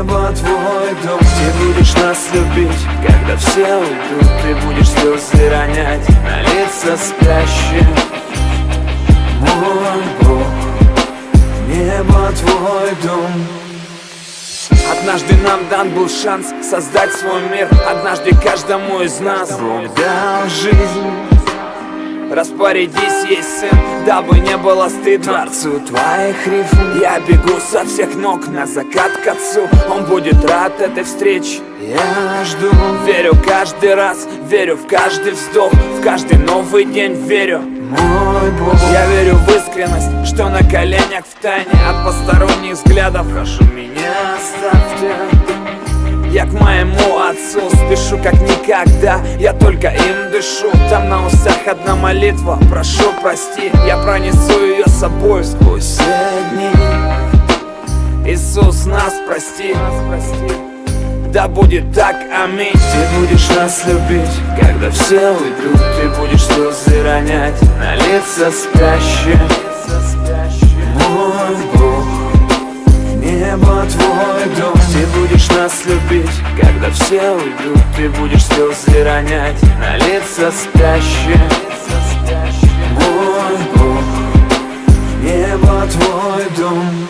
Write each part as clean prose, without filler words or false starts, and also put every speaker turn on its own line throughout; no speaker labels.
Небо твой дом, ты будешь нас любить. Когда все уйдут, ты будешь слезы ронять на лица спящих. Мой Бог, небо твой дом. Однажды нам дан был шанс создать свой мир. Однажды каждому из нас Бог дал жизнь. Распорядись, есть сын, дабы не было стыдно Творцу твоих рифм. Я бегу со всех ног на закат к отцу. Он будет рад этой встрече, я жду. Верю каждый раз, верю в каждый вздох, в каждый новый день верю. Мой Бог, я верю в искренность, что на коленях в тайне от посторонних взглядов. Прошу меня оставьте. Я к моему отцу спешу как никогда, я только им дышу. Там на устах одна молитва, прошу прости. Я пронесу ее с собой сквозь все дни. Иисус, нас прости. Да будет так, аминь. Ты будешь нас любить, когда все уйдут. Ты будешь слезы ронять на лица спящих. Мой Бог, небо твой дом. Ты будешь нас любить, когда все уйдут. Ты будешь слезы ронять на лица спящих. Мой Бог, небо твой дом.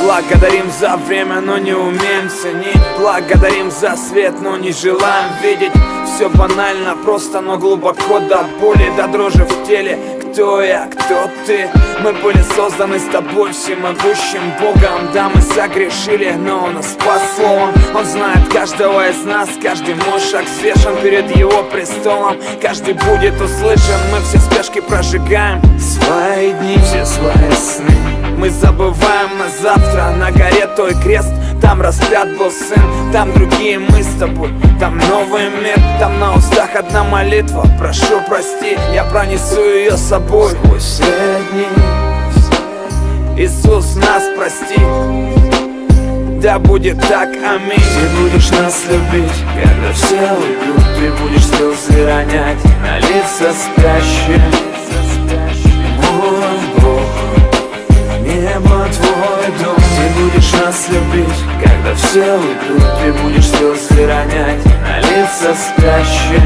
Благодарим за время, но не умеем ценить. Благодарим за свет, но не желаем видеть. Все банально, просто, но глубоко до боли, до дрожи в теле. Кто я, кто ты? Мы были созданы с тобой, всемогущим Богом. Да, мы согрешили, но Он нас спас словом. Он знает каждого из нас, каждый мой шаг свешен перед Его престолом. Каждый будет услышан, мы все спешки прожигаем свои дни, все свои сны. Мы забываем на завтра, на горе той крест. Там распят был сын, там другие мы с тобой. Там новый мир, там на устах одна молитва. Прошу прости, я пронесу ее с собой сквозь все дни. Иисус, нас прости. Да будет так, аминь. Ты будешь нас любить, когда все уйдут. Ты будешь слезы ронять на лица спящих. Мой Бог, небо твой дом. Ты будешь нас любить, когда все уйдут. Ты будешь слезы ронять на лица спящих.